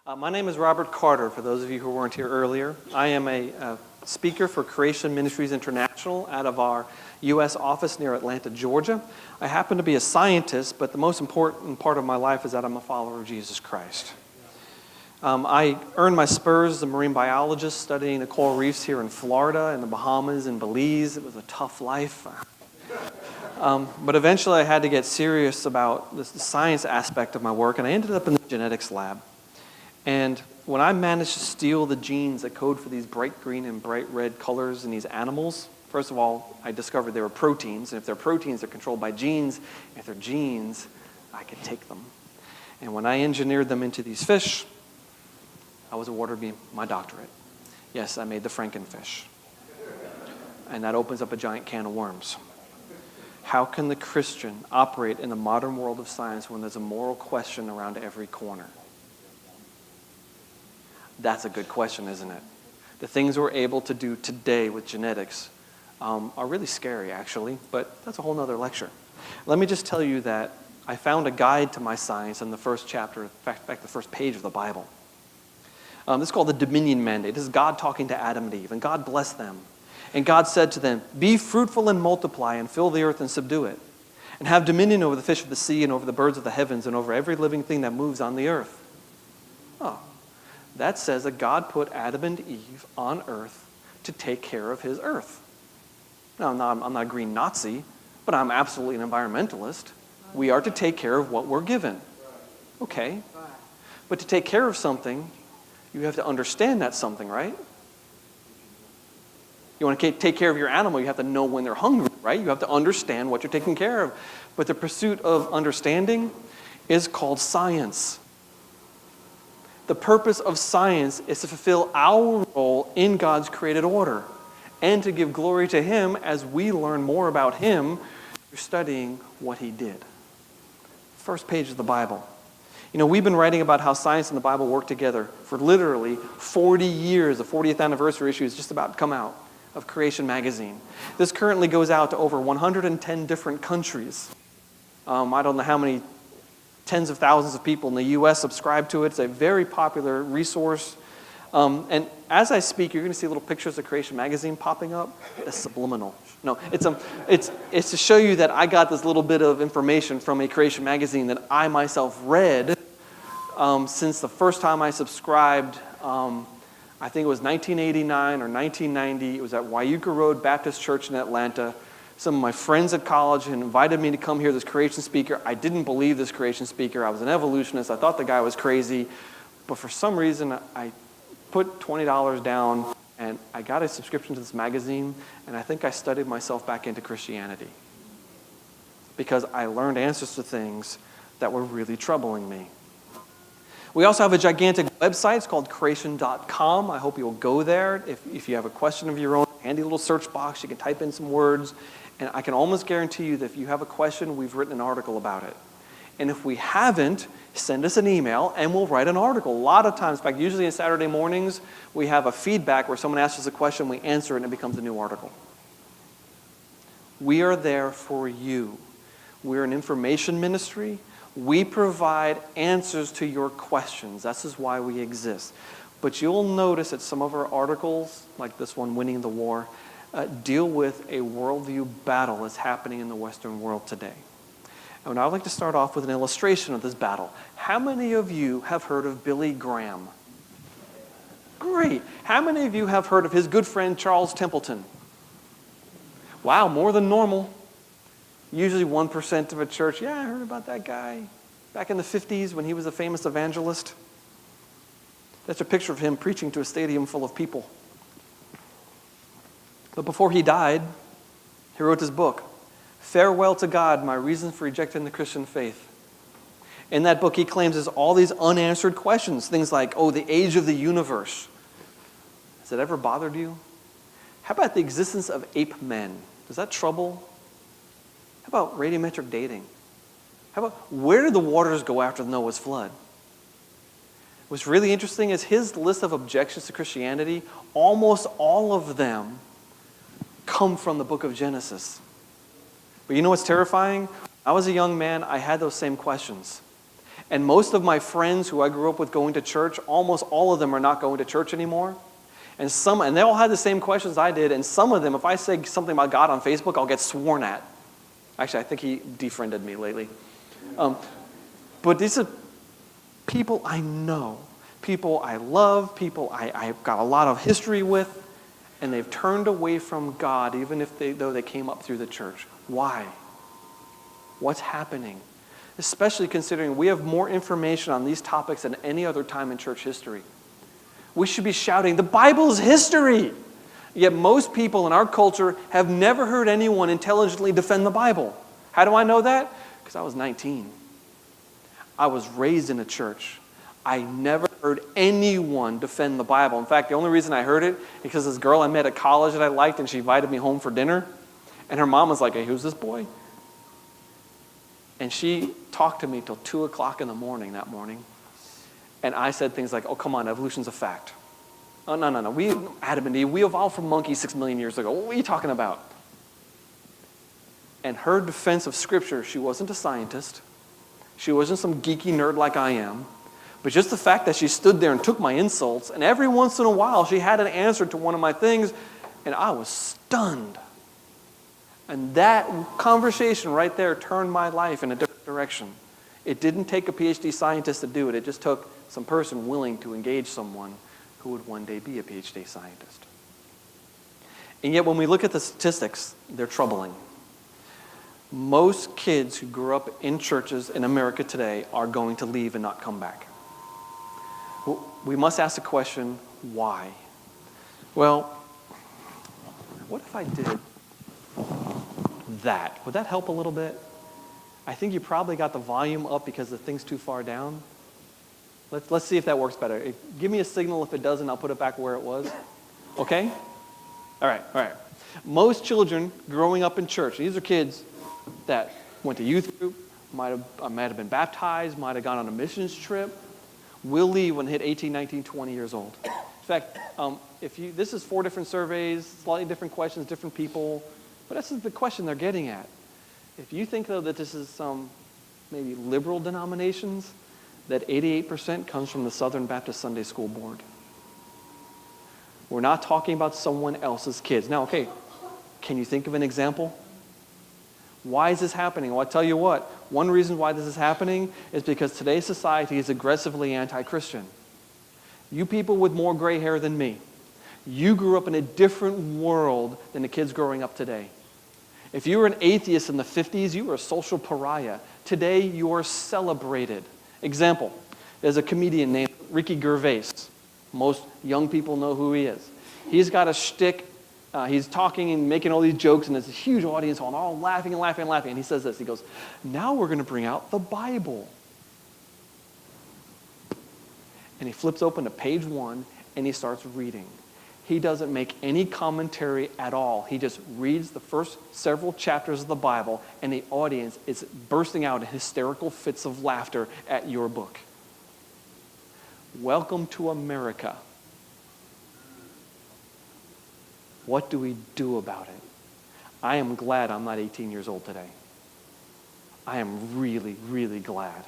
My name is Robert Carter, for those of you who weren't here earlier. I am a speaker for Creation Ministries International out of our U.S. office near Atlanta, Georgia. I happen to be a scientist, but the most important part of my life is that I'm a follower of Jesus Christ. I earned my spurs as a marine biologist studying the coral reefs here in Florida, in the Bahamas, and Belize. It was a tough life. But eventually I had to get serious about the science aspect of my work, and I ended up in the genetics lab. And when I managed to steal the genes that code for these bright green and bright red colors in these animals, first of all, I discovered they were proteins. And if they're proteins, they're controlled by genes. If they're genes, I could take them. And when I engineered them into these fish, I was awarded my doctorate. Yes, I made the Frankenfish. And that opens up a giant can of worms. How can the Christian operate in the modern world of science when there's a moral question around every corner? That's a good question, isn't it? The things we're able to do today with genetics are really scary, actually, but that's a whole nother lecture. Let me just tell you that I found a guide to my science in the first chapter, in fact, the first page of the Bible. This is called the Dominion Mandate. This is God talking to Adam and Eve, and God blessed them. And God said to them, "Be fruitful and multiply, and fill the earth and subdue it, and have dominion over the fish of the sea, and over the birds of the heavens, and over every living thing that moves on the earth." Oh. That says that God put Adam and Eve on earth to take care of his earth. Now, I'm not a green Nazi, but I'm absolutely an environmentalist. We are to take care of what we're given. Okay. But to take care of something, you have to understand that something, right? You want to take care of your animal, you have to know when they're hungry, right? You have to understand what you're taking care of. But the pursuit of understanding is called science. The purpose of science is to fulfill our role in God's created order and to give glory to Him as we learn more about Him through studying what He did. First page of the Bible. You know, we've been writing about how science and the Bible work together for literally 40 years. The 40th anniversary issue is just about to come out of Creation magazine. This currently goes out to over 110 different countries. I don't know how many tens of thousands of people in the U.S. subscribe to it. It's a very popular resource. And as I speak, you're going to see little pictures of Creation magazine popping up. It's subliminal. No, it's to show you that I got this little bit of information from a Creation magazine that I myself read since the first time I subscribed. I think it was 1989 or 1990. It was at Wyuka Road Baptist Church in Atlanta. Some of my friends at college had invited me to come hear this creation speaker. I didn't believe this creation speaker. I was an evolutionist. I thought the guy was crazy. But for some reason, I put $20 down, and I got a subscription to this magazine, and I think I studied myself back into Christianity because I learned answers to things that were really troubling me. We also have a gigantic website. It's called creation.com. I hope you'll go there. If you have a question of your own, handy little search box, you can type in some words. And I can almost guarantee you that if you have a question, we've written an article about it. And if we haven't, send us an email and we'll write an article. A lot of times, in fact, usually on Saturday mornings, we have a feedback where someone asks us a question, we answer it, and it becomes a new article. We are there for you. We're an information ministry. We provide answers to your questions. This is why we exist. But you'll notice that some of our articles, like this one, Winning the War, deal with a worldview battle that's happening in the Western world today. And I'd like to start off with an illustration of this battle. How many of you have heard of Billy Graham? Great. How many of you have heard of his good friend Charles Templeton? Wow, more than normal. Usually 1% of a church, yeah, I heard about that guy back in the 50s when he was a famous evangelist. That's a picture of him preaching to a stadium full of people. But before he died, he wrote his book, Farewell to God, My Reasons for Rejecting the Christian Faith. In that book, he claims there's all these unanswered questions, things like, the age of the universe. Has it ever bothered you? How about the existence of ape men? Does that trouble? How about radiometric dating? How about where did the waters go after Noah's flood? What's really interesting is his list of objections to Christianity, almost all of them come from the book of Genesis. But you know what's terrifying? When I was a young man, I had those same questions. And most of my friends who I grew up with going to church, almost all of them are not going to church anymore. And they all had the same questions I did. And some of them, if I say something about God on Facebook, I'll get sworn at. Actually, I think he defriended me lately. But these are people I know, people I love, people I've got a lot of history with, and they've turned away from God, even though they came up through the church. Why? What's happening? Especially considering we have more information on these topics than any other time in church history. We should be shouting, the Bible is history! Yet most people in our culture have never heard anyone intelligently defend the Bible. How do I know that? Because I was 19. I was raised in a church. I never heard anyone defend the Bible. In fact, the only reason I heard it is because this girl I met at college that I liked, and she invited me home for dinner. And her mom was like, hey, who's this boy? And she talked to me till 2 o'clock in the morning that morning. And I said things like, oh, come on, evolution's a fact. Oh, no. Adam and Eve, we evolved from monkeys 6 million years ago. What are you talking about? And her defense of Scripture, she wasn't a scientist. She wasn't some geeky nerd like I am. But just the fact that she stood there and took my insults, and every once in a while she had an answer to one of my things, and I was stunned. And that conversation right there turned my life in a different direction. It didn't take a PhD scientist to do it. It just took some person willing to engage someone who would one day be a PhD scientist. And yet when we look at the statistics, they're troubling. Most kids who grew up in churches in America today are going to leave and not come back. We must ask the question, why? Well, what if I did that? Would that help a little bit? I think you probably got the volume up because the thing's too far down. Let's see if that works better. Give me a signal if it doesn't. I'll put it back where it was. Okay? All right. Most children growing up in church, these are kids that went to youth group, might have been baptized, might have gone on a missions trip, will leave when they hit 18, 19, 20 years old. In fact, this is 4 different surveys, slightly different questions, different people, but this is the question they're getting at. If you think, though, that this is some maybe liberal denominations, that 88% comes from the Southern Baptist Sunday School Board. We're not talking about someone else's kids. Now, okay, can you think of an example? Why is this happening? Well, I'll tell you what. One reason why this is happening is because today's society is aggressively anti-Christian. You people with more gray hair than me, you grew up in a different world than the kids growing up today. If you were an atheist in the 50s, you were a social pariah. Today, you are celebrated. Example, there's a comedian named Ricky Gervais. Most young people know who he is. He's got a shtick. He's talking and making all these jokes, and there's a huge audience hall, and all laughing. And he says this. He goes, now we're going to bring out the Bible. And he flips open to page 1, and he starts reading. He doesn't make any commentary at all. He just reads the first several chapters of the Bible, and the audience is bursting out in hysterical fits of laughter at your book. Welcome to America. What do we do about it? I am glad I'm not 18 years old today. I am really, really glad.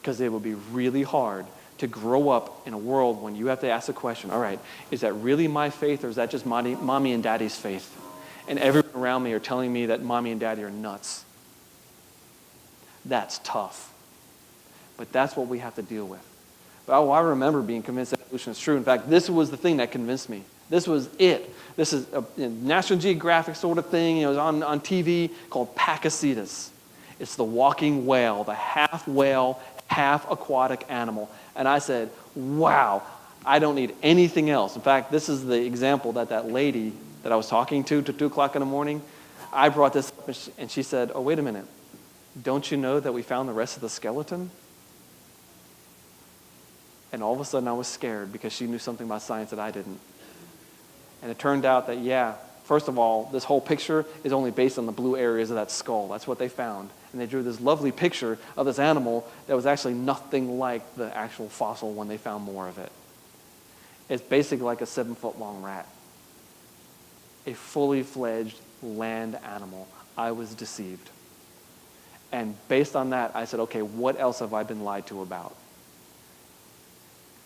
Because it would be really hard to grow up in a world when you have to ask the question, all right, is that really my faith or is that just mommy and daddy's faith? And everyone around me are telling me that mommy and daddy are nuts. That's tough. But that's what we have to deal with. But I remember being convinced that evolution is true. In fact, this was the thing that convinced me. This was it. This is a National Geographic sort of thing. It was on TV called Pakicetus. It's the walking whale, the half whale, half aquatic animal. And I said, wow, I don't need anything else. In fact, this is the example that lady that I was talking to 2 o'clock in the morning, I brought this up and she said, oh, wait a minute. Don't you know that we found the rest of the skeleton? And all of a sudden I was scared because she knew something about science that I didn't. And it turned out that, yeah, first of all, this whole picture is only based on the blue areas of that skull. That's what they found. And they drew this lovely picture of this animal that was actually nothing like the actual fossil when they found more of it. It's basically like a 7-foot-long rat. A fully fledged land animal. I was deceived. And based on that, I said, okay, what else have I been lied to about?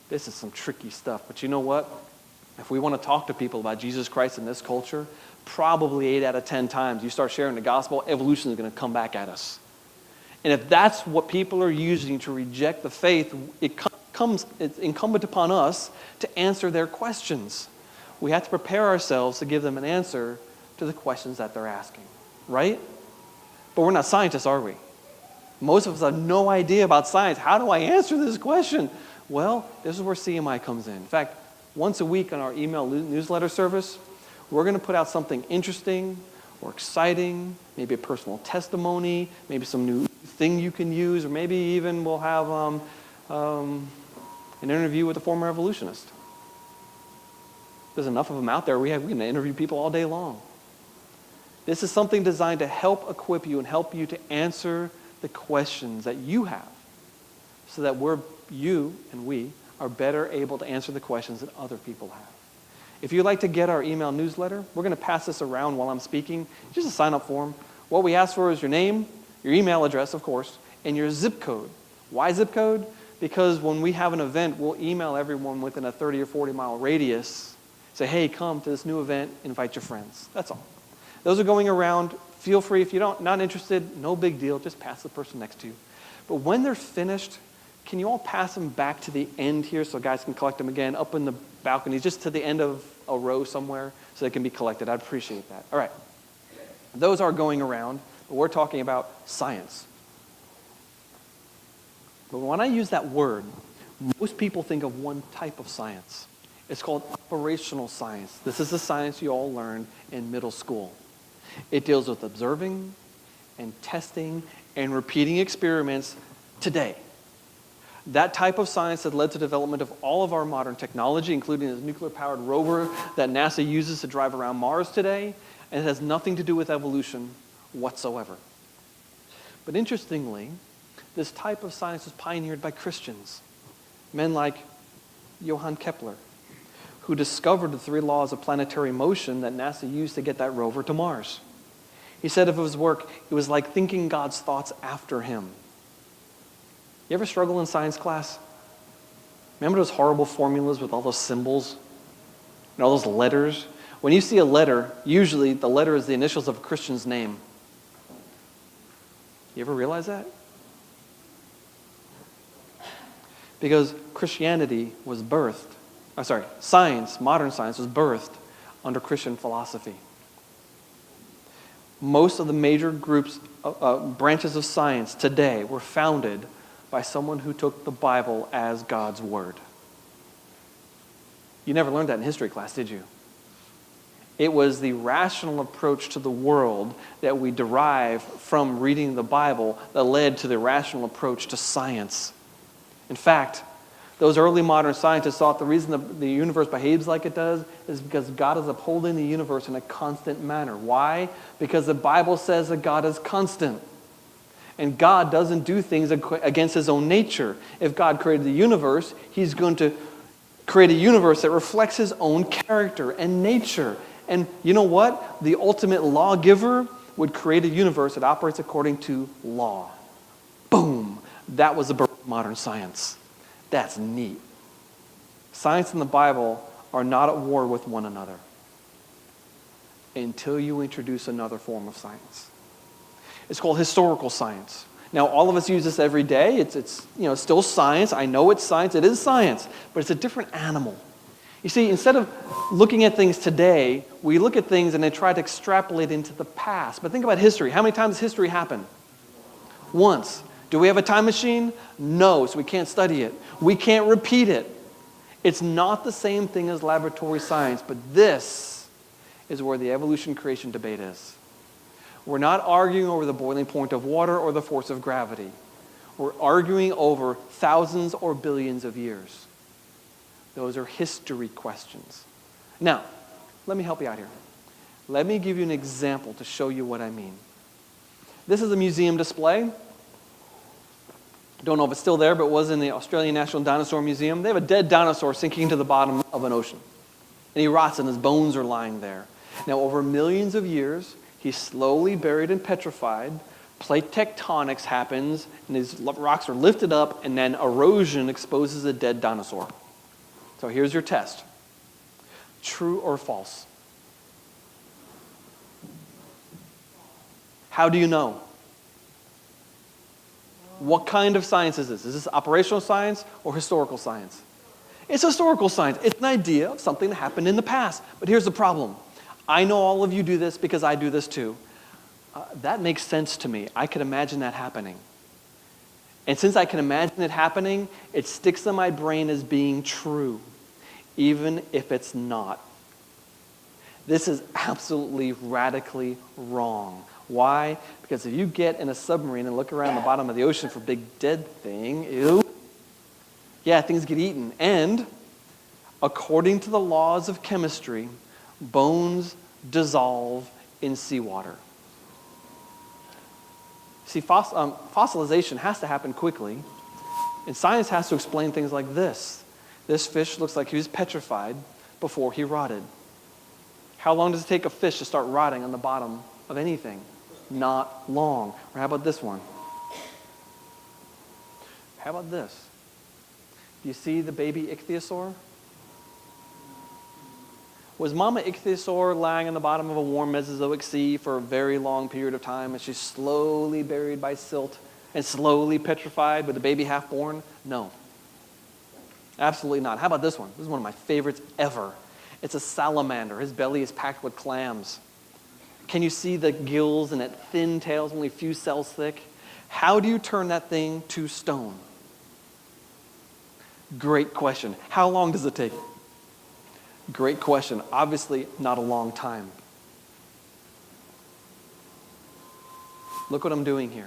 This is some tricky stuff. But you know what? If we want to talk to people about Jesus Christ in this culture, probably 8 out of 10 times you start sharing the gospel, evolution is going to come back at us. And if that's what people are using to reject the faith, it's incumbent upon us to answer their questions. We have to prepare ourselves to give them an answer to the questions that they're asking, right? But we're not scientists, are we? Most of us have no idea about science. How do I answer this question? Well, this is where CMI comes in. In fact, once a week on our email newsletter service, we're going to put out something interesting or exciting, maybe a personal testimony, maybe some new thing you can use, or maybe even we'll have an interview with a former evolutionist. There's enough of them out there. We can interview people all day long. This is something designed to help equip you and help you to answer the questions that you have so that you and we are better able to answer the questions that other people have. If you'd like to get our email newsletter, we're going to pass this around while I'm speaking. Just a sign-up form. What we ask for is your name, your email address, of course, and your zip code. Why zip code? Because when we have an event, we'll email everyone within a 30 or 40-mile radius. Say, hey, come to this new event, invite your friends. That's all. Those are going around. Feel free. If you're not interested, no big deal. Just pass the person next to you. But when they're finished, can you all pass them back to the end here so guys can collect them again up in the balconies, just to the end of a row somewhere so they can be collected? I'd appreciate that. All right. Those are going around, but we're talking about science. But when I use that word, most people think of one type of science. It's called operational science. This is the science you all learned in middle school. It deals with observing and testing and repeating experiments today. That type of science that led to the development of all of our modern technology, including the nuclear-powered rover that NASA uses to drive around Mars today, and it has nothing to do with evolution whatsoever. But interestingly, this type of science was pioneered by Christians, men like Johann Kepler, who discovered the 3 laws of planetary motion that NASA used to get that rover to Mars. He said of his work, it was like thinking God's thoughts after him. You ever struggle in science class? Remember those horrible formulas with all those symbols and all those letters? When you see a letter, usually the letter is the initials of a Christian's name. You ever realize that? Because science, modern science, was birthed under Christian philosophy. Most of the major branches of science today were founded by someone who took the Bible as God's word. You never learned that in history class, did you? It was the rational approach to the world that we derive from reading the Bible that led to the rational approach to science. In fact, those early modern scientists thought the reason the universe behaves like it does is because God is upholding the universe in a constant manner. Why? Because the Bible says that God is constant. And God doesn't do things against his own nature. If God created the universe, he's going to create a universe that reflects his own character and nature. And you know what? The ultimate lawgiver would create a universe that operates according to law. Boom! That was the birth of modern science. That's neat. Science and the Bible are not at war with one another until you introduce another form of science. It's called historical science. Now, all of us use this every day. It's still science. I know it's science. It is science, but it's a different animal. You see, instead of looking at things today, we look at things and then try to extrapolate into the past. But think about history. How many times has history happened? Once. Do we have a time machine? No, so we can't study it. We can't repeat it. It's not the same thing as laboratory science, but this is where the evolution creation debate is. We're not arguing over the boiling point of water or the force of gravity. We're arguing over thousands or billions of years. Those are history questions. Now, let me help you out here. Let me give you an example to show you what I mean. This is a museum display. Don't know if it's still there, but it was in the Australian National Dinosaur Museum. They have a dead dinosaur sinking to the bottom of an ocean. And he rots and his bones are lying there. Now, over millions of years, he's slowly buried and petrified Plate tectonics happens, and these rocks are lifted up, and then erosion exposes a dead dinosaur. So here's your test. True or false? How do you know? What kind of science is this? Is this operational science or historical science? It's historical science. It's an idea of something that happened in the past. But here's the problem. I know all of you do this because I do this too. That makes sense to me. I can imagine that happening. And since I can imagine it happening, it sticks in my brain as being true, even if it's not. This is absolutely radically wrong. Why? Because if you get in a submarine and look around the bottom of the ocean for a big dead thing, ew, yeah, things get eaten. And according to the laws of chemistry, bones dissolve in seawater. See, fossilization has to happen quickly, and science has to explain things like this. This fish looks like he was petrified before he rotted. How long does it take a fish to start rotting on the bottom of anything? Not long. Or how about this one? How about this? Do you see the baby ichthyosaur? Was Mama Ichthyosaur lying on the bottom of a warm Mesozoic sea for a very long period of time, and she's slowly buried by silt and slowly petrified with the baby half born? No. Absolutely not. How about this one? This is one of my favorites ever. It's a salamander. His belly is packed with clams. Can you see the gills and that thin tail is only a few cells thick? How do you turn that thing to stone? Great question. How long does it take? Great question. Obviously, not a long time. Look what I'm doing here.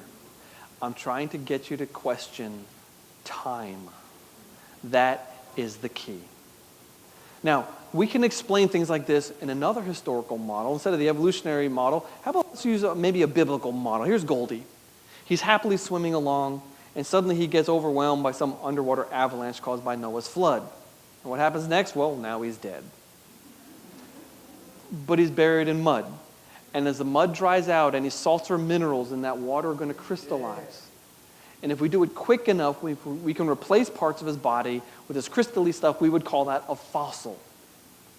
I'm trying to get you to question time. That is the key. Now, we can explain things like this in another historical model. Instead of the evolutionary model, how about let's use maybe a biblical model. Here's Goldie. He's happily swimming along, and suddenly he gets overwhelmed by some underwater avalanche caused by Noah's flood. And what happens next? Well, now he's dead. But he's buried in mud. And as the mud dries out, any salts or minerals in that water are going to crystallize. And if we do it quick enough, we can replace parts of his body with this crystally stuff. We would call that a fossil.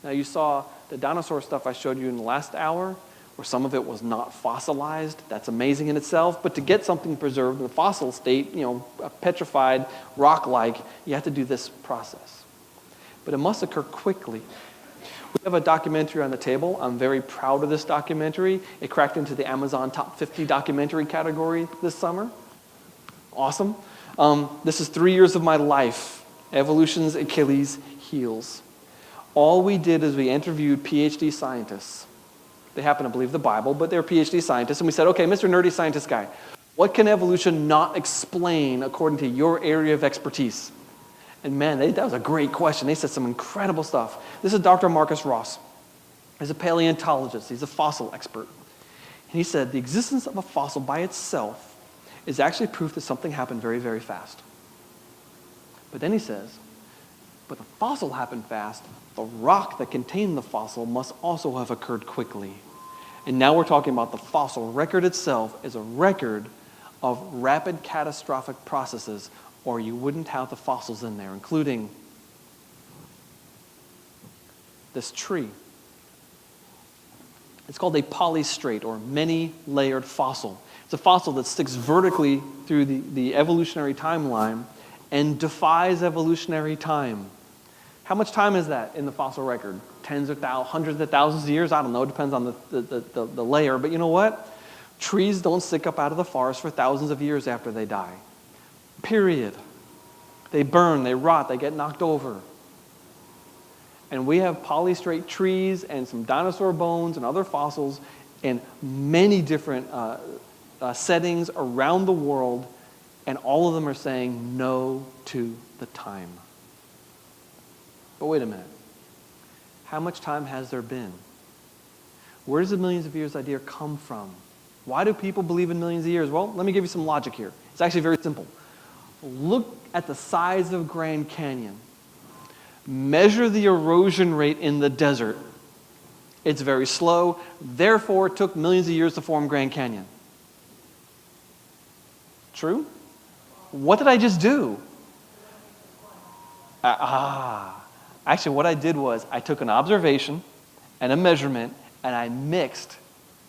Now, you saw the dinosaur stuff I showed you in the last hour, where some of it was not fossilized. That's amazing in itself. But to get something preserved in the fossil state, petrified, rock-like, you have to do this process. But it must occur quickly. We have a documentary on the table. I'm very proud of this documentary. It cracked into the Amazon Top 50 documentary category this summer. Awesome. This is 3 years of my life. Evolution's Achilles heels. All we did is we interviewed PhD scientists. They happen to believe the Bible, but they're PhD scientists. And we said, okay, Mr. Nerdy Scientist Guy, what can evolution not explain according to your area of expertise? And man, that was a great question. They said some incredible stuff. This is Dr. Marcus Ross. He's a paleontologist. He's a fossil expert. And he said the existence of a fossil by itself is actually proof that something happened very, very fast. But then he says, but the fossil happened fast. The rock that contained the fossil must also have occurred quickly. And now we're talking about the fossil record itself is a record of rapid catastrophic processes, or you wouldn't have the fossils in there, including this tree. It's called a polystrate, or many-layered fossil. It's a fossil that sticks vertically through the evolutionary timeline and defies evolutionary time. How much time is that in the fossil record? Tens of thousands, hundreds of thousands of years? I don't know. It depends on the layer. But you know what? Trees don't stick up out of the forest for thousands of years after they die. Period. They burn, they rot, they get knocked over. And we have polystrate trees and some dinosaur bones and other fossils in many different settings around the world, and all of them are saying no to the time. But wait a minute. How much time has there been? Where does the millions of years idea come from? Why do people believe in millions of years? Well, let me give you some logic here. It's actually very simple. Look at the size of Grand Canyon. Measure the erosion rate in the desert. It's very slow. Therefore, it took millions of years to form Grand Canyon. True? What did I just do? Actually, what I did was I took an observation and a measurement, and I mixed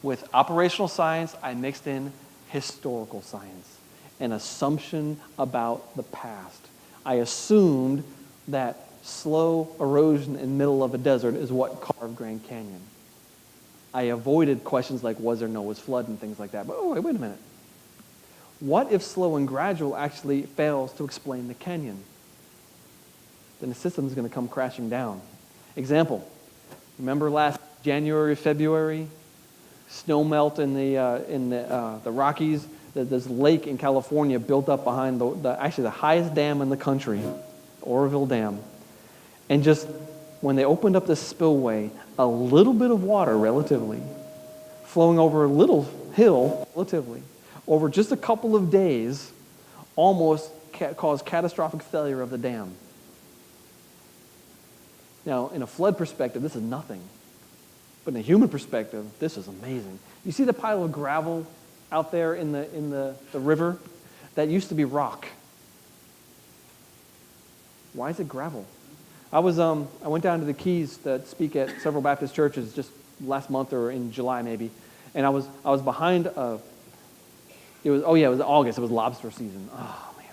with operational science, I mixed in historical science, an assumption about the past. I assumed that slow erosion in the middle of a desert is what carved Grand Canyon. I avoided questions like, was there Noah's flood and things like that. But wait a minute. What if slow and gradual actually fails to explain the canyon? Then the system is going to come crashing down. Example, remember last January, February, snow melt in the Rockies? This lake in California built up behind actually the highest dam in the country, Oroville Dam. And just when they opened up this spillway, a little bit of water, relatively, flowing over a little hill, relatively, over just a couple of days, almost caused catastrophic failure of the dam. Now, in a flood perspective, this is nothing. But in a human perspective, this is amazing. You see the pile of gravel out there in the river? That used to be rock. Why is it gravel? I went down to the Keys to speak at several Baptist churches just last month or in July maybe, and I was behind it was August. It was lobster season. Oh man,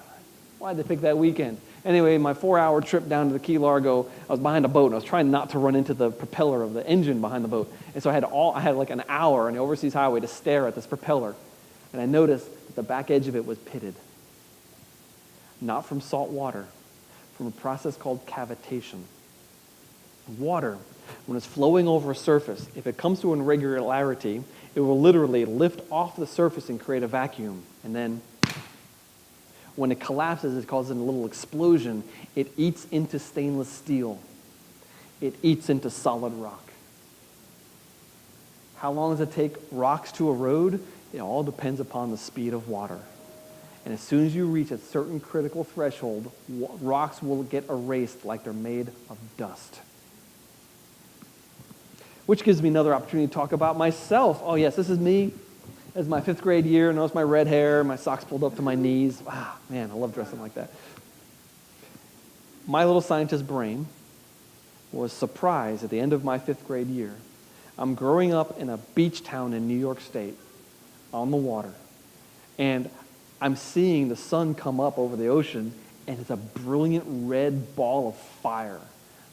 why did they pick that weekend? Anyway, my 4-hour trip down to the Key Largo, I was behind a boat, and I was trying not to run into the propeller of the engine behind the boat. And so I had like an hour on the overseas highway to stare at this propeller, and I noticed that the back edge of it was pitted. Not from salt water, from a process called cavitation. Water, when it's flowing over a surface, if it comes to an irregularity, it will literally lift off the surface and create a vacuum. And then when it collapses, it causes a little explosion. It eats into stainless steel. It eats into solid rock. How long does it take rocks to erode? It all depends upon the speed of water. And as soon as you reach a certain critical threshold, rocks will get erased like they're made of dust. Which gives me another opportunity to talk about myself. Oh yes, this is me. It's my 5th grade year. Notice my red hair, my socks pulled up to my knees. Ah, man, I love dressing like that. My little scientist brain was surprised at the end of my 5th grade year. I'm growing up in a beach town in New York State on the water. And I'm seeing the sun come up over the ocean, and it's a brilliant red ball of fire.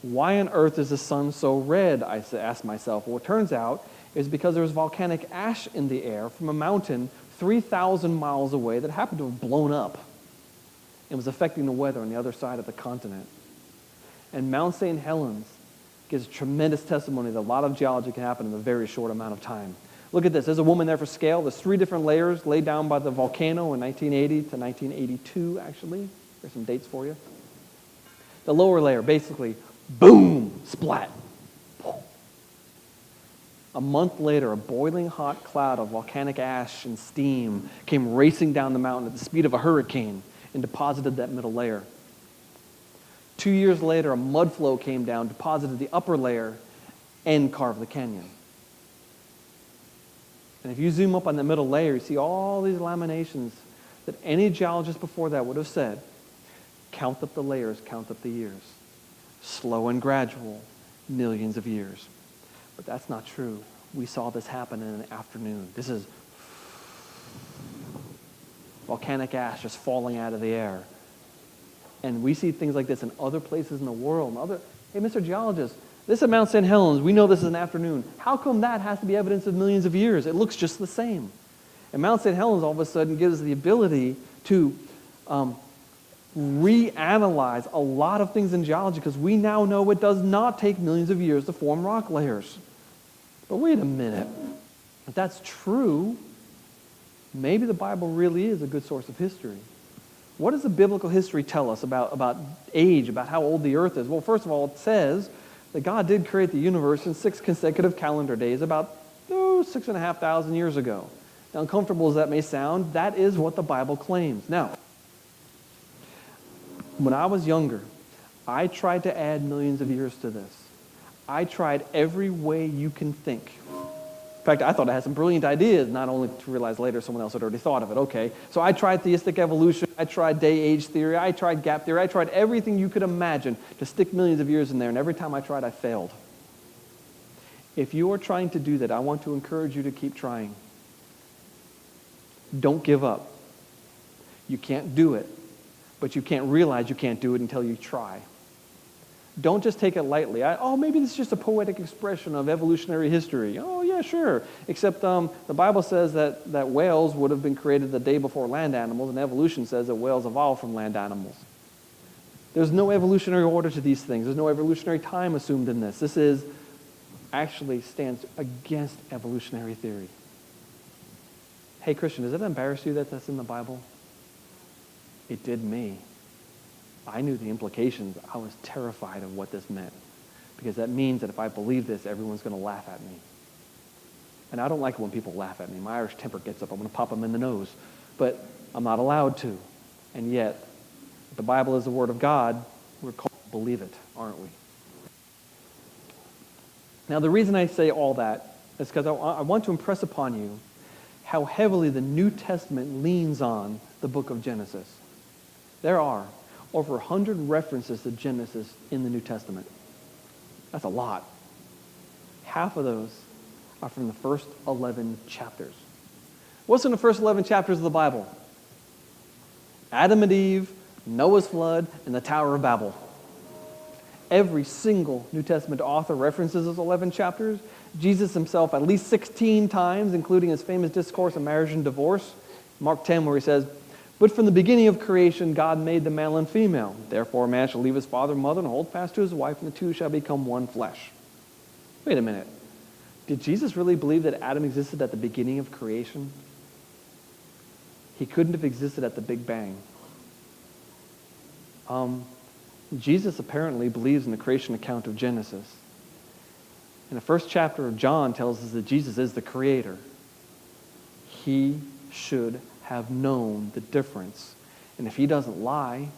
Why on earth is the sun so red? I asked myself. Well, it turns out it's because there was volcanic ash in the air from a mountain 3,000 miles away that happened to have blown up and was affecting the weather on the other side of the continent. And Mount St. Helens gives tremendous testimony that a lot of geology can happen in a very short amount of time. Look at this. There's a woman there for scale. There's 3 different layers laid down by the volcano in 1980 to 1982, actually. There's some dates for you. The lower layer, basically, boom, splat. A month later, a boiling hot cloud of volcanic ash and steam came racing down the mountain at the speed of a hurricane and deposited that middle layer. 2 years later, a mud flow came down, deposited the upper layer, and carved the canyon. And if you zoom up on the middle layer, you see all these laminations that any geologist before that would have said, count up the layers, count up the years. Slow and gradual, millions of years. But that's not true. We saw this happen in an afternoon. This is volcanic ash just falling out of the air. And we see things like this in other places in the world. Hey, Mr. Geologist, this is Mount St. Helens. We know this is an afternoon. How come that has to be evidence of millions of years? It looks just the same. And Mount St. Helens all of a sudden gives us the ability to reanalyze a lot of things in geology because we now know it does not take millions of years to form rock layers. But wait a minute. If that's true, maybe the Bible really is a good source of history. What does the biblical history tell us about age, about how old the earth is? Well, first of all, it says that God did create the universe in 6 consecutive calendar days about 6,500 years ago. Now, uncomfortable as that may sound, that is what the Bible claims. Now, when I was younger, I tried to add millions of years to this. I tried every way you can think. In fact, I thought I had some brilliant ideas, not only to realize later someone else had already thought of it. Okay, so I tried theistic evolution, I tried day-age theory, I tried gap theory, I tried everything you could imagine to stick millions of years in there, and every time I tried, I failed. If you are trying to do that, I want to encourage you to keep trying. Don't give up. You can't do it, but you can't realize you can't do it until you try. Don't just take it lightly. Maybe this is just a poetic expression of evolutionary history. Oh, yeah, sure. Except the Bible says that whales would have been created the day before land animals, and evolution says that whales evolved from land animals. There's no evolutionary order to these things. There's no evolutionary time assumed in this. This actually stands against evolutionary theory. Hey, Christian, does it embarrass you that that's in the Bible? It did me. I knew the implications. I was terrified of what this meant, because that means that if I believe this, everyone's going to laugh at me. And I don't like it when people laugh at me. My Irish temper gets up. I'm going to pop them in the nose. But I'm not allowed to. And yet, if the Bible is the Word of God, we're called to believe it, aren't we? Now, the reason I say all that is because I want to impress upon you how heavily the New Testament leans on the book of Genesis. There are over 100 references to Genesis in the New Testament. That's a lot. Half of those are from the first 11 chapters. What's in the first 11 chapters of the Bible? Adam and Eve, Noah's flood, and the Tower of Babel. Every single New Testament author references those 11 chapters. Jesus himself at least 16 times, including his famous discourse on marriage and divorce. Mark 10, where he says, "But from the beginning of creation, God made the male and female. Therefore, a man shall leave his father and mother and hold fast to his wife, and the two shall become one flesh." Wait a minute. Did Jesus really believe that Adam existed at the beginning of creation? He couldn't have existed at the Big Bang. Jesus apparently believes in the creation account of Genesis. And the first chapter of John tells us that Jesus is the creator. He should have known the difference. And if he doesn't lie,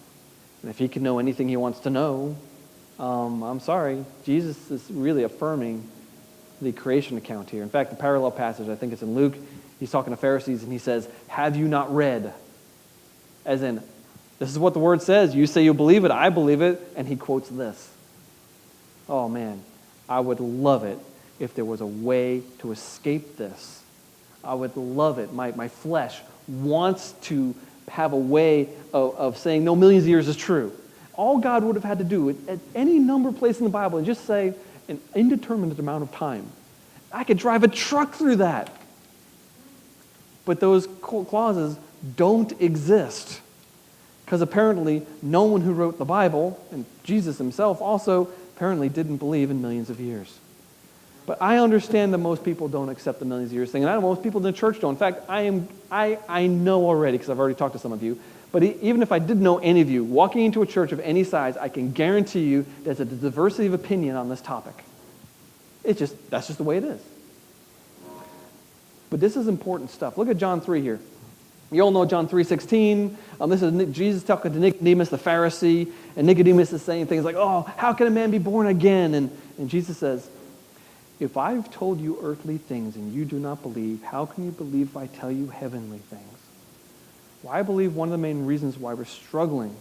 and if he can know anything he wants to know, I'm sorry, Jesus is really affirming the creation account here. In fact, the parallel passage, I think it's in Luke, he's talking to Pharisees and he says, "Have you not read?" As in, this is what the word says. You say you believe it, I believe it. And he quotes this. Oh man, I would love it if there was a way to escape this. I would love it. My flesh wants to have a way of saying, no, millions of years is true. All God would have had to do at any number of places in the Bible and just say an indeterminate amount of time. I could drive a truck through that. But those clauses don't exist. Because apparently no one who wrote the Bible, and Jesus himself also, apparently didn't believe in millions of years. But I understand that most people don't accept the millions of years thing, and I know most people in the church don't. In fact, I know already, because I've already talked to some of you, but even if I didn't know any of you, walking into a church of any size, I can guarantee you there's a diversity of opinion on this topic. That's just the way it is. But this is important stuff. Look at John 3 here. You all know John 3:16. This is Jesus talking to Nicodemus, the Pharisee, and Nicodemus is saying things like, "Oh, how can a man be born again?" And Jesus says, "If I've told you earthly things and you do not believe, how can you believe if I tell you heavenly things?" Well, I believe one of the main reasons why we're struggling,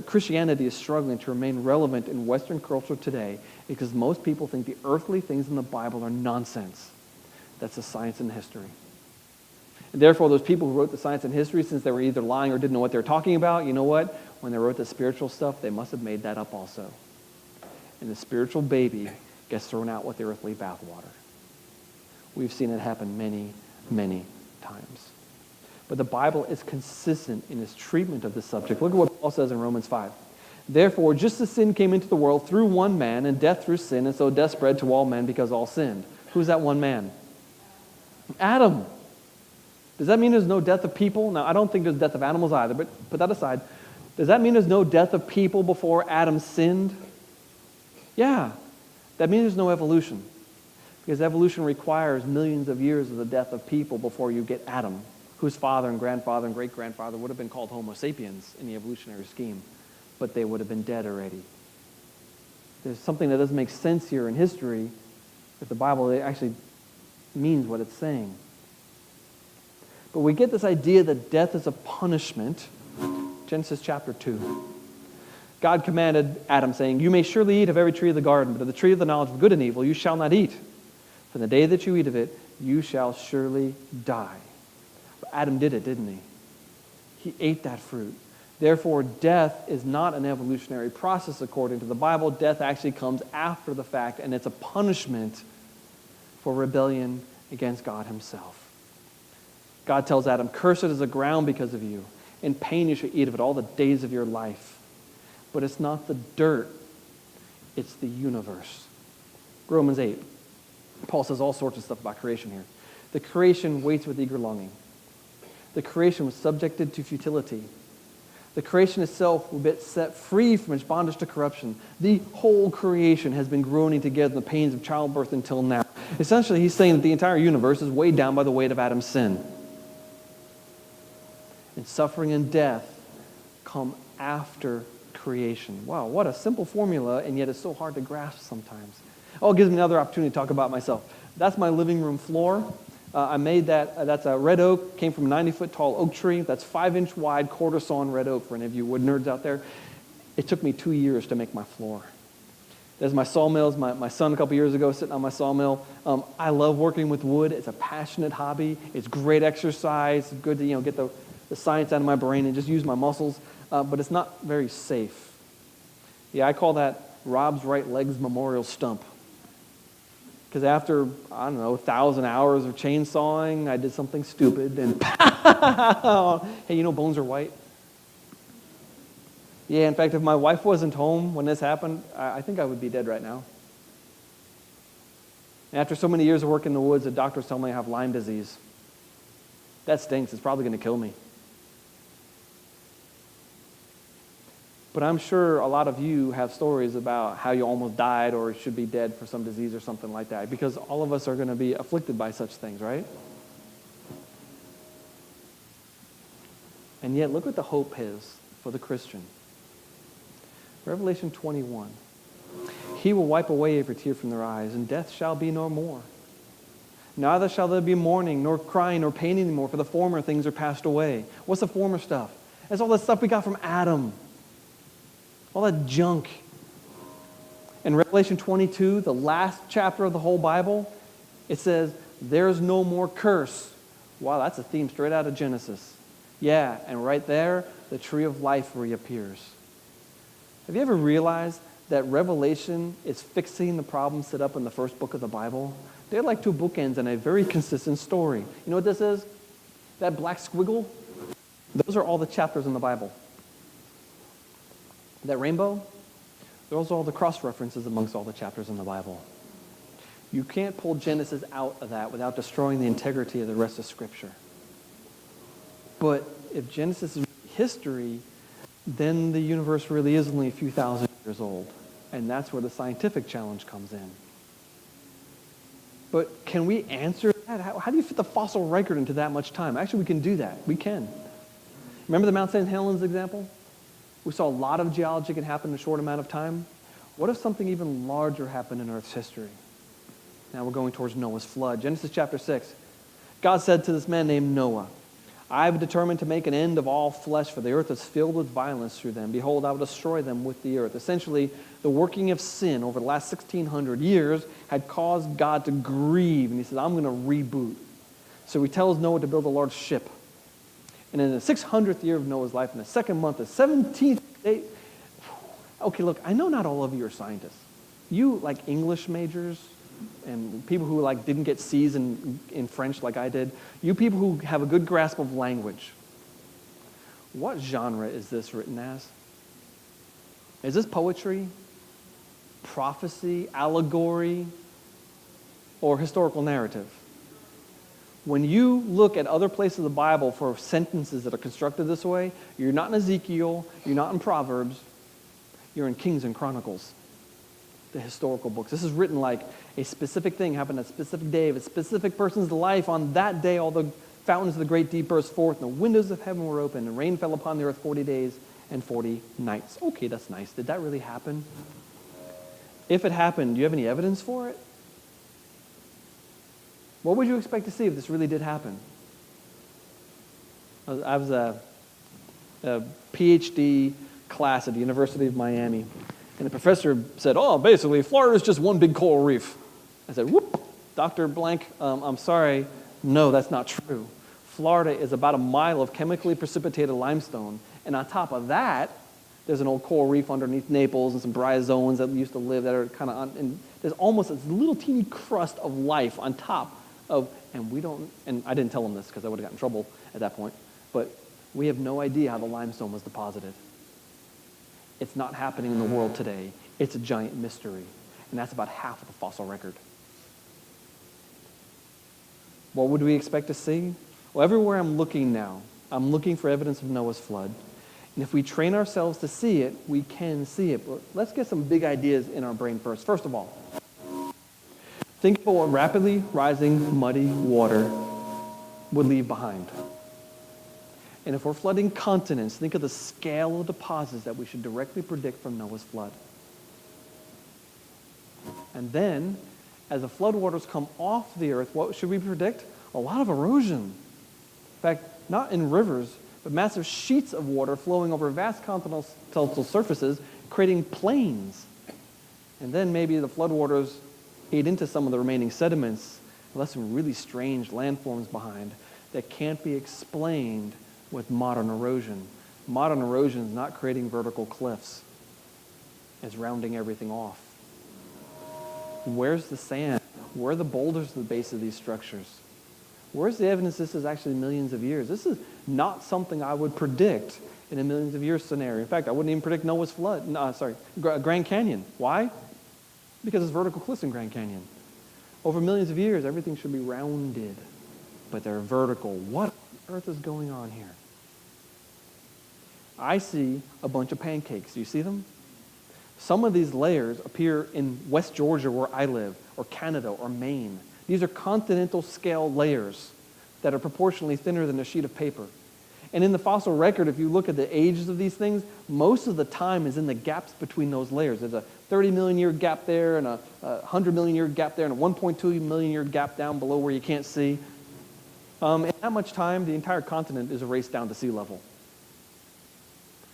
Christianity is struggling to remain relevant in Western culture today, is because most people think the earthly things in the Bible are nonsense. That's the science and history. And therefore, those people who wrote the science and history, since they were either lying or didn't know what they were talking about, you know what? When they wrote the spiritual stuff, they must have made that up also. And the spiritual baby gets thrown out with the earthly bathwater. We've seen it happen many, many times. But the Bible is consistent in its treatment of this subject. Look at what Paul says in Romans 5. "Therefore, just as sin came into the world through one man, and death through sin, and so death spread to all men because all sinned." Who's that one man? Adam. Does that mean there's no death of people? Now, I don't think there's death of animals either, but put that aside. Does that mean there's no death of people before Adam sinned? Yeah. That means there's no evolution. Because evolution requires millions of years of the death of people before you get Adam, whose father and grandfather and great-grandfather would have been called Homo sapiens in the evolutionary scheme, but they would have been dead already. There's something that doesn't make sense here in history, that the Bible actually means what it's saying. But we get this idea that death is a punishment. Genesis chapter 2. God commanded Adam, saying, "You may surely eat of every tree of the garden, but of the tree of the knowledge of good and evil you shall not eat. For the day that you eat of it, you shall surely die." But Adam did it, didn't he? He ate that fruit. Therefore, death is not an evolutionary process according to the Bible. Death actually comes after the fact, and it's a punishment for rebellion against God himself. God tells Adam, "Cursed is the ground because of you. In pain you shall eat of it all the days of your life." But it's not the dirt, it's the universe. Romans 8. Paul says all sorts of stuff about creation here. The creation waits with eager longing. The creation was subjected to futility. The creation itself will be set free from its bondage to corruption. The whole creation has been groaning together in the pains of childbirth until now. Essentially, he's saying that the entire universe is weighed down by the weight of Adam's sin. And suffering and death come after creation. Wow, what a simple formula, and yet it's so hard to grasp sometimes. Oh, it gives me another opportunity to talk about myself. That's my living room floor. I made that. That's a red oak. Came from a 90-foot tall oak tree. That's 5-inch wide, quarter sawn red oak for any of you wood nerds out there. It took me 2 years to make my floor. There's my sawmills. My son a couple years ago sitting on my sawmill. I love working with wood. It's a passionate hobby. It's great exercise. It's good to get the science out of my brain and just use my muscles. But it's not very safe. Yeah, I call that Rob's right leg's memorial stump. Because after, 1,000 hours of chainsawing, I did something stupid and hey, bones are white? Yeah, in fact, if my wife wasn't home when this happened, I think I would be dead right now. And after so many years of work in the woods, the doctors tell me I have Lyme disease. That stinks. It's probably going to kill me. But I'm sure a lot of you have stories about how you almost died or should be dead for some disease or something like that, because all of us are going to be afflicted by such things, right? And yet, look what the hope is for the Christian. Revelation 21. He will wipe away every tear from their eyes, and death shall be no more. Neither shall there be mourning, nor crying, nor pain anymore, for the former things are passed away. What's the former stuff? It's all the stuff we got from Adam. All that junk. In Revelation 22, the last chapter of the whole Bible, it says, "There's no more curse." Wow, that's a theme straight out of Genesis. Yeah, and right there, the tree of life reappears. Have you ever realized that Revelation is fixing the problems set up in the first book of the Bible? They're like two bookends in a very consistent story. You know what this is? That black squiggle? Those are all the chapters in the Bible. That rainbow, those are all the cross-references amongst all the chapters in the Bible. You can't pull Genesis out of that without destroying the integrity of the rest of Scripture. But if Genesis is history, then the universe really is only a few thousand years old. And that's where the scientific challenge comes in. But can we answer that? How do you fit the fossil record into that much time? Actually, we can do that. We can. Remember the Mount St. Helens example? We saw a lot of geology can happen in a short amount of time. What if something even larger happened in Earth's history? Now we're going towards Noah's flood. Genesis chapter 6. God said to this man named Noah, "I have determined to make an end of all flesh, for the earth is filled with violence through them. Behold, I will destroy them with the earth." Essentially, the working of sin over the last 1,600 years had caused God to grieve. And he said, I'm going to reboot. So he tells Noah to build a large ship. And in the 600th year of Noah's life, in the second month, the 17th day. Okay, look, I know not all of you are scientists. You, like English majors and people who didn't get C's in French like I did, you people who have a good grasp of language, what genre is this written as? Is this poetry, prophecy, allegory, or historical narrative? When you look at other places of the Bible for sentences that are constructed this way, you're not in Ezekiel, you're not in Proverbs, you're in Kings and Chronicles, the historical books. This is written like a specific thing happened at a specific day of a specific person's life. On that day, all the fountains of the great deep burst forth, and the windows of heaven were opened, and rain fell upon the earth 40 days and 40 nights. Okay, that's nice. Did that really happen? If it happened, do you have any evidence for it? What would you expect to see if this really did happen? I was a PhD class at the University of Miami, and the professor said, oh, basically, Florida is just one big coral reef. I said, whoop, Dr. Blank, I'm sorry. No, that's not true. Florida is about a mile of chemically precipitated limestone, and on top of that, there's an old coral reef underneath Naples and some bryozoans that used to live that are kind of and there's almost this little teeny crust of life on top of, and I didn't tell him this because I would have gotten in trouble at that point, but we have no idea how the limestone was deposited. It's not happening in the world today. It's a giant mystery, and that's about half of the fossil record. What would we expect to see? Well, everywhere I'm looking now, I'm looking for evidence of Noah's flood. And if we train ourselves to see it, we can see it. But let's get some big ideas in our brain first. First of all, think about what rapidly rising muddy water would leave behind. And if we're flooding continents, think of the scale of deposits that we should directly predict from Noah's flood. And then, as the floodwaters come off the earth, what should we predict? A lot of erosion. In fact, not in rivers, but massive sheets of water flowing over vast continental surfaces, creating plains. And then maybe the floodwaters ate into some of the remaining sediments, and left some really strange landforms behind that can't be explained with modern erosion. Modern erosion is not creating vertical cliffs. It's rounding everything off. Where's the sand? Where are the boulders at the base of these structures? Where's the evidence this is actually millions of years? This is not something I would predict in a millions of years scenario. In fact, I wouldn't even predict Noah's flood. Grand Canyon. Why? Because it's vertical cliffs in Grand Canyon. Over millions of years, everything should be rounded, but they're vertical. What on earth is going on here? I see a bunch of pancakes. Do you see them? Some of these layers appear in West Georgia where I live, or Canada, or Maine. These are continental scale layers that are proportionally thinner than a sheet of paper. And in the fossil record, if you look at the ages of these things, most of the time is in the gaps between those layers. There's a 30 million year gap there, and a 100 million year gap there, and a 1.2 million year gap down below where you can't see. In that much time, the entire continent is erased down to sea level.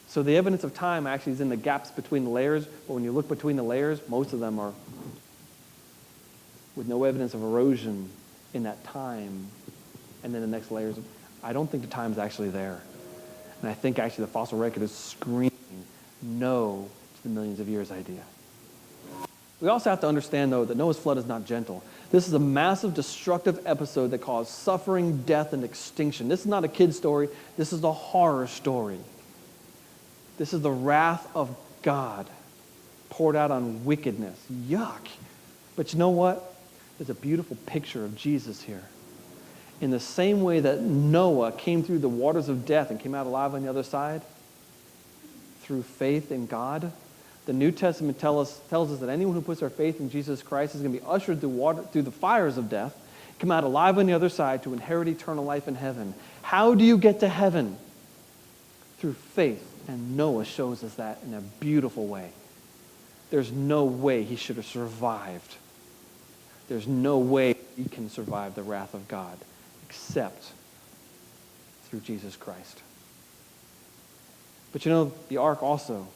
So the evidence of time actually is in the gaps between the layers, but when you look between the layers, most of them are with no evidence of erosion in that time. And then the next layers, I don't think the time is actually there. And I think actually the fossil record is screaming no to the millions of years idea. We also have to understand, though, that Noah's flood is not gentle. This is a massive, destructive episode that caused suffering, death, and extinction. This is not a kid's story. This is a horror story. This is the wrath of God poured out on wickedness. Yuck. But you know what? There's a beautiful picture of Jesus here. In the same way that Noah came through the waters of death and came out alive on the other side, through faith in God, the New Testament tells us that anyone who puts their faith in Jesus Christ is going to be ushered through the fires of death, come out alive on the other side to inherit eternal life in heaven. How do you get to heaven? Through faith. And Noah shows us that in a beautiful way. There's no way he should have survived. There's no way he can survive the wrath of God except through Jesus Christ. But you know, the ark also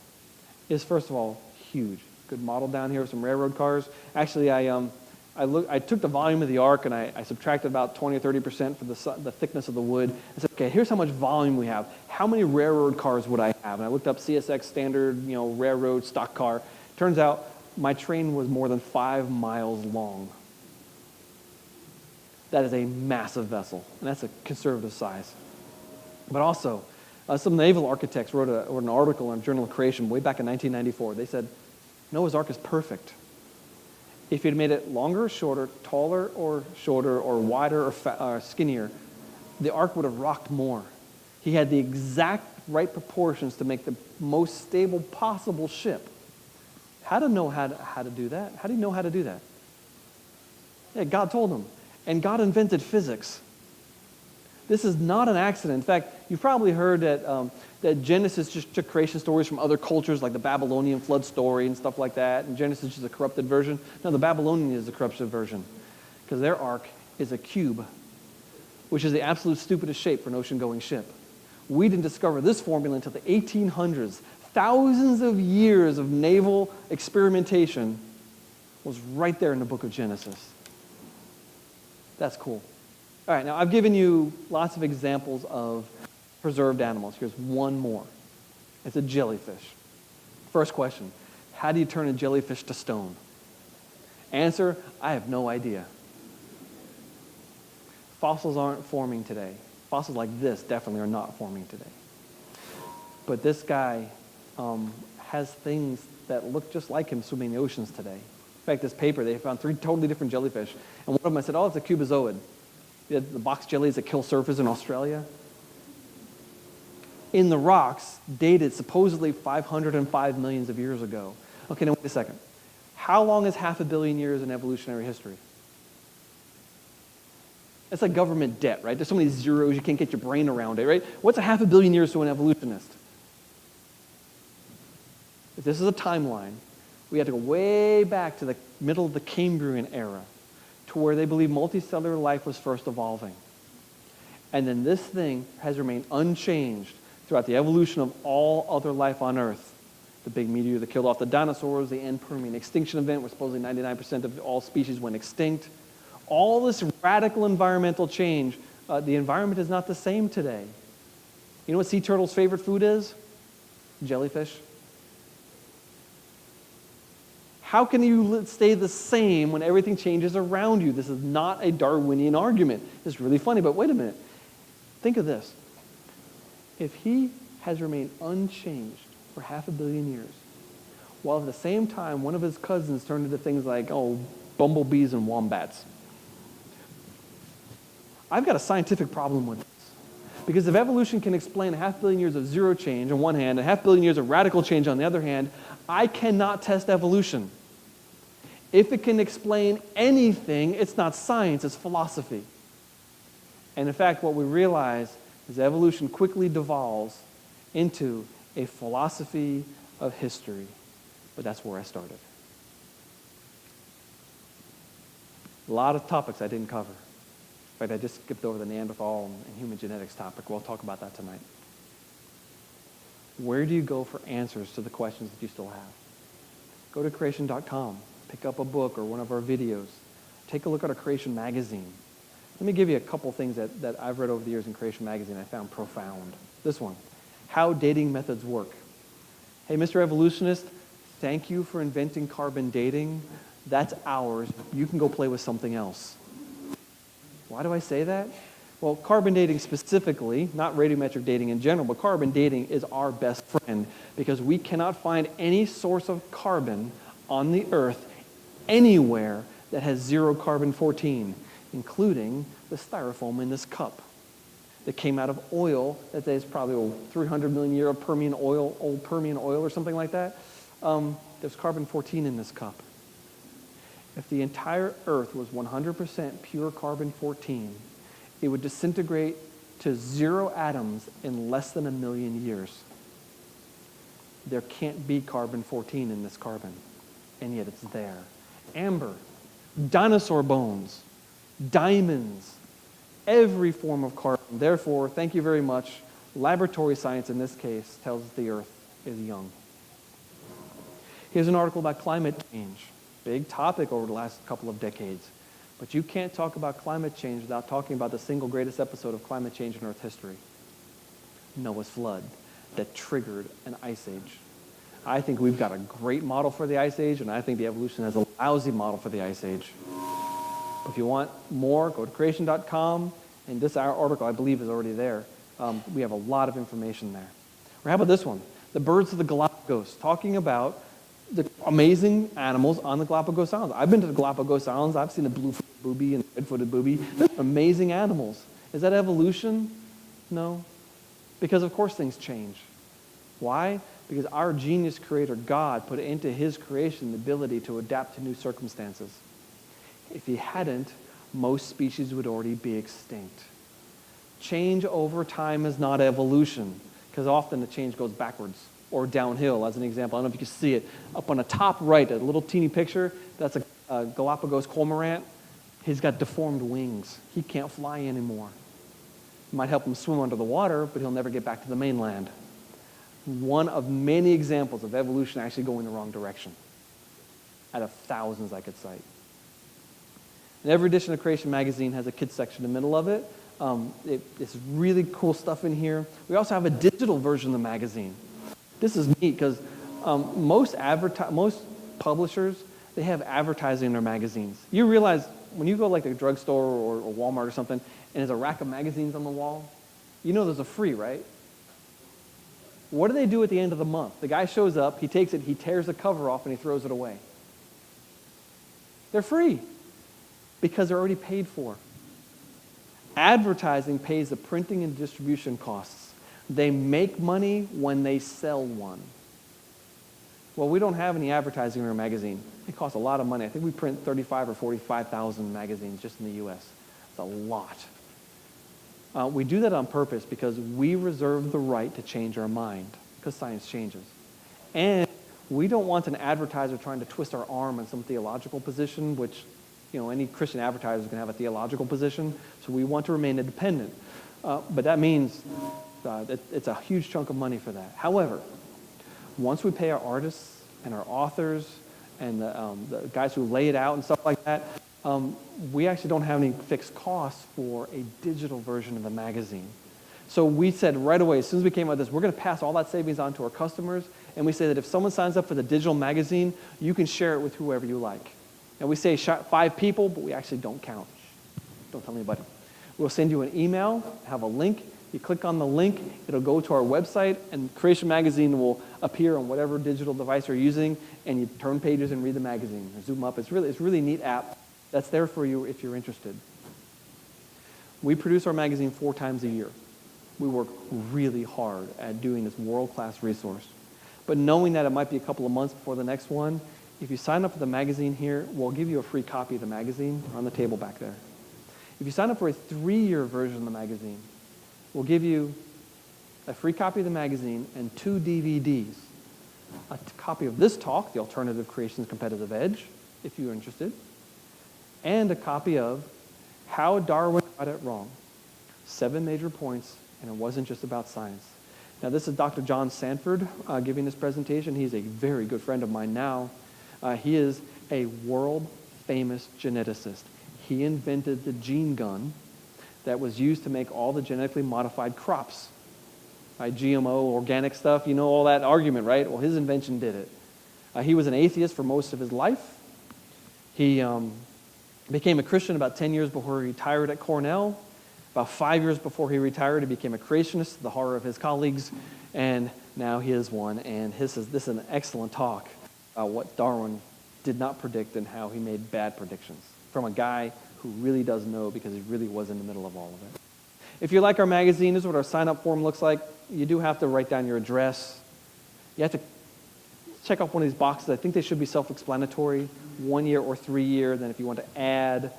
is, first of all, huge. Good model down here of some railroad cars. Actually, I took the volume of the ark and I subtracted about 20 or 30% for the thickness of the wood. I said, okay, here's how much volume we have. How many railroad cars would I have? And I looked up CSX standard, railroad stock car. Turns out my train was more than 5 miles long. That is a massive vessel, and that's a conservative size. But also, some naval architects wrote an article in Journal of Creation way back in 1994. They said, Noah's Ark is perfect. If you'd made it longer or shorter, taller or shorter, or wider or skinnier, the ark would have rocked more. He had the exact right proportions to make the most stable possible ship. How to know how to do that? How do you know how to do that? Yeah, God told him. And God invented physics. This is not an accident. In fact, you've probably heard that Genesis just took creation stories from other cultures, like the Babylonian flood story and stuff like that, and Genesis is a corrupted version. No, the Babylonian is the corrupted version, because their ark is a cube, which is the absolute stupidest shape for an ocean-going ship. We didn't discover this formula until the 1800s. Thousands of years of naval experimentation was right there in the book of Genesis. That's cool. All right, now I've given you lots of examples of preserved animals. Here's one more. It's a jellyfish. First question, how do you turn a jellyfish to stone? Answer, I have no idea. Fossils aren't forming today. Fossils like this definitely are not forming today. But this guy has things that look just like him swimming in the oceans today. In fact, this paper, they found 3 totally different jellyfish. And one of them, I said, oh, it's a cubozoid. The box jellies that kill surfers in Australia. In the rocks, dated supposedly 505 millions of years ago. Okay, now wait a second. How long is 500 million years in evolutionary history? It's like government debt, right? There's so many zeros, you can't get your brain around it, right? What's 500 million years to an evolutionist? If this is a timeline, we have to go way back to the middle of the Cambrian era to where they believe multicellular life was first evolving. And then this thing has remained unchanged throughout the evolution of all other life on Earth. The big meteor that killed off the dinosaurs, the end Permian extinction event where supposedly 99% of all species went extinct. All this radical environmental change, the environment is not the same today. You know what sea turtles' favorite food is? Jellyfish. How can you stay the same when everything changes around you? This is not a Darwinian argument. It's really funny, but wait a minute. Think of this. If he has remained unchanged for 500 million years, while at the same time one of his cousins turned into things like, bumblebees and wombats, I've got a scientific problem with this. Because if evolution can explain 500 million years of zero change on one hand and 500 million years of radical change on the other hand, I cannot test evolution. If it can explain anything, it's not science, it's philosophy. And in fact, what we realize is evolution quickly devolves into a philosophy of history. But that's where I started. A lot of topics I didn't cover. In fact, I just skipped over the Neanderthal and human genetics topic. We'll talk about that tonight. Where do you go for answers to the questions that you still have? Go to creation.com. Pick up a book or one of our videos. Take a look at our Creation magazine. Let me give you a couple things that I've read over the years in Creation magazine I found profound. This one, how dating methods work. Hey, Mr. Evolutionist, thank you for inventing carbon dating. That's ours. You can go play with something else. Why do I say that? Well, carbon dating specifically, not radiometric dating in general, but carbon dating is our best friend because we cannot find any source of carbon on the Earth anywhere that has 0 carbon-14, including the styrofoam in this cup that came out of oil that is probably 300 million year of Permian oil, old Permian oil or something like that. There's carbon-14 in this cup. If the entire Earth was 100% pure carbon-14, it would disintegrate to 0 atoms in less than 1 million years. There can't be carbon-14 in this carbon, and yet it's there. Amber, dinosaur bones, diamonds, every form of carbon. Therefore, thank you very much. Laboratory science in this case tells us the Earth is young. Here's an article about climate change. Big topic over the last couple of decades. But you can't talk about climate change without talking about the single greatest episode of climate change in Earth history. Noah's flood that triggered an ice age. I think we've got a great model for the ice age, and I think the evolution has a lousy model for the ice age. If you want more, go to creation.com, and this article, I believe, is already there. We have a lot of information there. Or how about this one? The birds of the Galapagos, talking about the amazing animals on the Galapagos Islands. I've been to the Galapagos Islands. I've seen the blue-footed booby and the red-footed booby. They're amazing animals. Is that evolution? No. Because, of course, things change. Why? Because our genius creator, God, put into his creation the ability to adapt to new circumstances. If he hadn't, most species would already be extinct. Change over time is not evolution, because often the change goes backwards or downhill, as an example. I don't know if you can see it. Up on the top right, a little teeny picture, that's a Galapagos cormorant. He's got deformed wings. He can't fly anymore. It might help him swim under the water, but he'll never get back to the mainland. One of many examples of evolution actually going the wrong direction, out of thousands I could cite. And every edition of Creation Magazine has a kids section in the middle of it. It's really cool stuff in here. We also have a digital version of the magazine. This is neat because most publishers, they have advertising in their magazines. You realize when you go like to a drugstore or Walmart or something, and there's a rack of magazines on the wall, you know there's a free, right? What do they do at the end of the month? The guy shows up, he takes it, he tears the cover off, and he throws it away. They're free because they're already paid for. Advertising pays the printing and distribution costs. They make money when they sell one. Well, we don't have any advertising in our magazine. It costs a lot of money. I think we print 35 or 45,000 magazines just in the U.S. It's a lot. We do that on purpose because we reserve the right to change our mind because science changes. And we don't want an advertiser trying to twist our arm in some theological position, which, any Christian advertiser is going to have a theological position. So we want to remain independent. But that means it's a huge chunk of money for that. However, once we pay our artists and our authors and the guys who lay it out and stuff like that, we actually don't have any fixed costs for a digital version of the magazine. So we said right away, as soon as we came out with this, we're going to pass all that savings on to our customers, and we say that if someone signs up for the digital magazine, you can share it with whoever you like. And we say 5 people, but we actually don't count. Don't tell anybody. We'll send you an email, have a link. You click on the link, it'll go to our website, and Creation Magazine will appear on whatever digital device you're using, and you turn pages and read the magazine. Or zoom up. It's really a neat app that's there for you if you're interested. We produce our magazine 4 times a year. We work really hard at doing this world-class resource. But knowing that it might be a couple of months before the next one, if you sign up for the magazine here, we'll give you a free copy of the magazine on the table back there. If you sign up for a 3-year version of the magazine, we'll give you a free copy of the magazine and 2 DVDs. A copy of this talk, The Alternative Creation's Competitive Edge, if you're interested, and a copy of How Darwin Got It Wrong. 7 major points, and it wasn't just about science. Now, this is Dr. John Sanford giving this presentation. He's a very good friend of mine now. He is a world-famous geneticist. He invented the gene gun that was used to make all the genetically modified crops. GMO, organic stuff, all that argument, right? Well, his invention did it. He was an atheist for most of his life. He became a Christian about 10 years before he retired at Cornell. About 5 years before he retired, he became a creationist to the horror of his colleagues, and now he is one. And this is an excellent talk about what Darwin did not predict and how he made bad predictions from a guy who really does know because he really was in the middle of all of it. If you like our magazine, this is what our sign-up form looks like. You do have to write down your address. You have to check off one of these boxes. I think they should be self-explanatory, 1 year or 3 year. Then if you want to add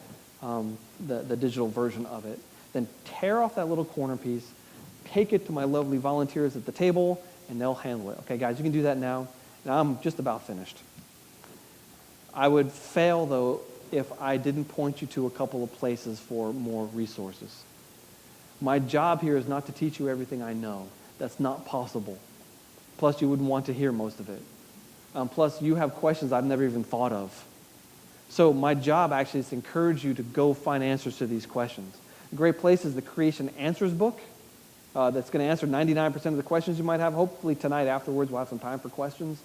the digital version of it, then tear off that little corner piece, take it to my lovely volunteers at the table, and they'll handle it. Okay, guys, you can do that now. And I'm just about finished. I would fail, though, if I didn't point you to a couple of places for more resources. My job here is not to teach you everything I know. That's not possible. Plus, you wouldn't want to hear most of it. Plus, you have questions I've never even thought of. So my job actually is to encourage you to go find answers to these questions. A great place is the Creation Answers book. That's going to answer 99% of the questions you might have. Hopefully tonight afterwards we'll have some time for questions.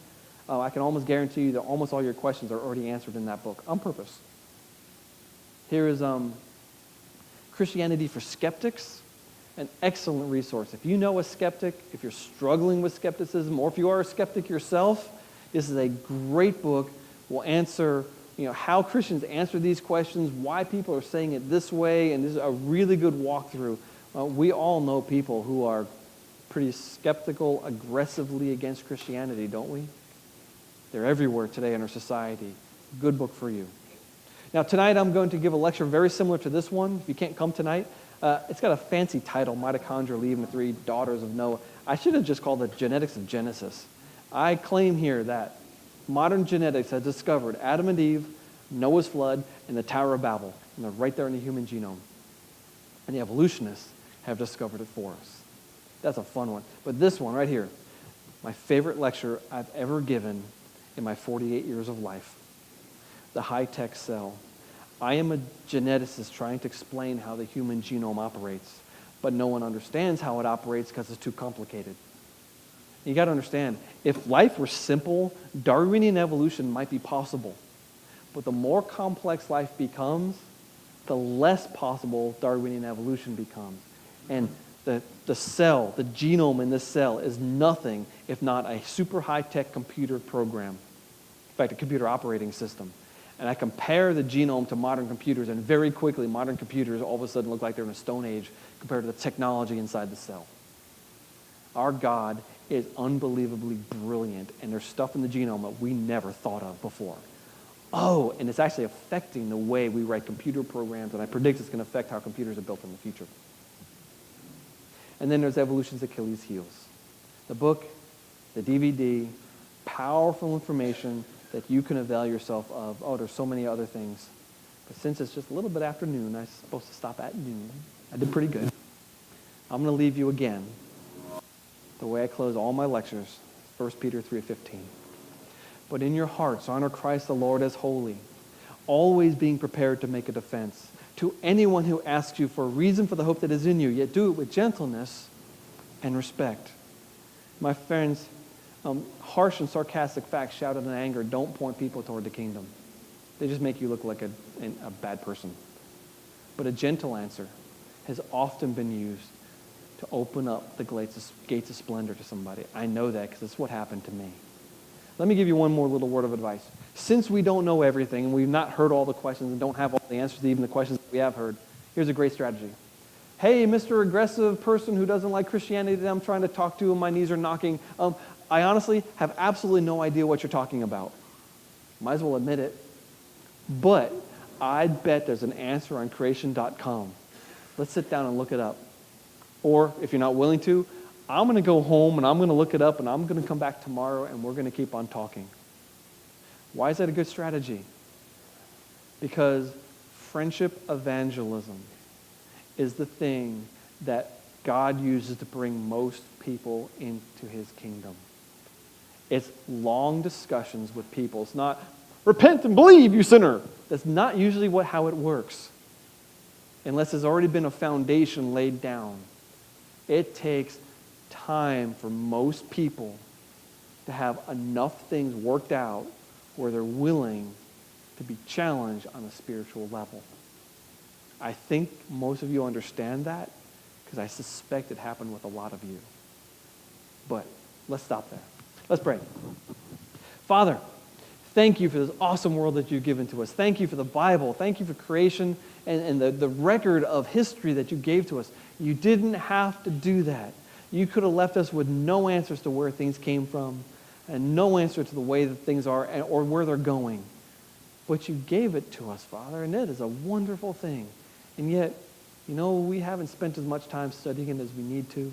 I can almost guarantee you that almost all your questions are already answered in that book on purpose. Here is Christianity for Skeptics, an excellent resource. If you know a skeptic, if you're struggling with skepticism, or if you are a skeptic yourself, this is a great book. We'll answer how Christians answer these questions, why people are saying it this way, and this is a really good walkthrough. We all know people who are pretty skeptical, aggressively against Christianity, don't we? They're everywhere today in our society. Good book for you. Now, tonight I'm going to give a lecture very similar to this one. If you can't come tonight, it's got a fancy title, Mitochondria Leaving the 3 Daughters of Noah. I should have just called it Genetics of Genesis. I claim here that modern genetics has discovered Adam and Eve Noah's flood and the Tower of Babel. And they're right there in the human genome. And the evolutionists have discovered it for us. That's a fun one. But this one right here, my favorite lecture I've ever given in my 48 years of life, the high-tech cell. I am a geneticist trying to explain how the human genome operates, but no one understands how it operates because it's too complicated. You got to understand, if life were simple, Darwinian evolution might be possible. But the more complex life becomes, the less possible Darwinian evolution becomes. And the cell, the genome in this cell is nothing if not a super high-tech computer program. In fact, a computer operating system. And I compare the genome to modern computers, and very quickly modern computers all of a sudden look like they're in a stone age compared to the technology inside the cell. Our God is unbelievably brilliant, and there's stuff in the genome that we never thought of before. Oh, and it's actually affecting the way we write computer programs, and I predict it's going to affect how computers are built in the future. And then there's Evolution's Achilles' heels. The book, the DVD, powerful information that you can avail yourself of. Oh, there's so many other things. But since it's just a little bit after noon, I'm supposed to stop at noon. I did pretty good. I'm going to leave you again the way I close all my lectures, 1 Peter 3:15. But in your hearts, honor Christ the Lord as holy, always being prepared to make a defense to anyone who asks you for a reason for the hope that is in you, yet do it with gentleness and respect. My friends, harsh and sarcastic facts shouted in anger don't point people toward the kingdom. They just make you look like a bad person. But a gentle answer has often been used to open up the gates of splendor to somebody. I know that because it's what happened to me. Let me give you one more little word of advice. Since we don't know everything and we've not heard all the questions and don't have all the answers to even the questions that we have heard, here's a great strategy. Hey, Mr. Aggressive person who doesn't like Christianity that I'm trying to talk to and my knees are knocking, I honestly have absolutely no idea what you're talking about. Might as well admit it. But I'd bet there's an answer on creation.com. Let's sit down and look it up. Or if you're not willing to, I'm going to go home and I'm going to look it up and I'm going to come back tomorrow and we're going to keep on talking. Why is that a good strategy? Because friendship evangelism is the thing that God uses to bring most people into his kingdom. It's long discussions with people. It's not, repent and believe, you sinner. That's not usually how it works. Unless there's already been a foundation laid down. It takes time for most people to have enough things worked out where they're willing to be challenged on a spiritual level. I think most of you understand that because I suspect it happened with a lot of you. But let's stop there. Let's pray. Father, thank you for this awesome world that you've given to us. Thank you for the Bible. Thank you for creation and the record of history that you gave to us. You didn't have to do that. You could have left us with no answers to where things came from and no answer to the way that things are or where they're going. But you gave it to us, Father, and it is a wonderful thing. And yet, we haven't spent as much time studying it as we need to.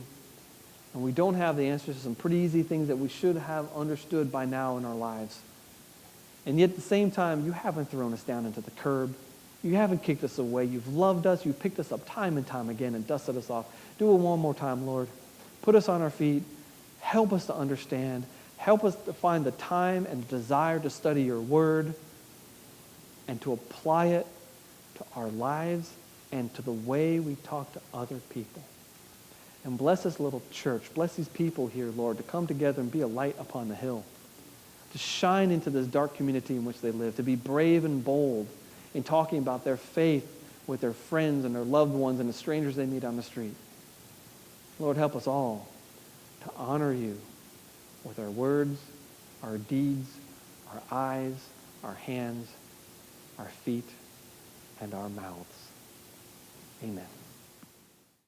And we don't have the answers to some pretty easy things that we should have understood by now in our lives. And yet at the same time, you haven't thrown us down into the curb. You haven't kicked us away. You've loved us. You've picked us up time and time again and dusted us off. Do it one more time, Lord. Put us on our feet. Help us to understand. Help us to find the time and desire to study your word and to apply it to our lives and to the way we talk to other people. And bless this little church. Bless these people here, Lord, to come together and be a light upon the hill, to shine into this dark community in which they live, to be brave and bold in talking about their faith with their friends and their loved ones and the strangers they meet on the street. Lord, help us all to honor you with our words, our deeds, our eyes, our hands, our feet, and our mouths. Amen.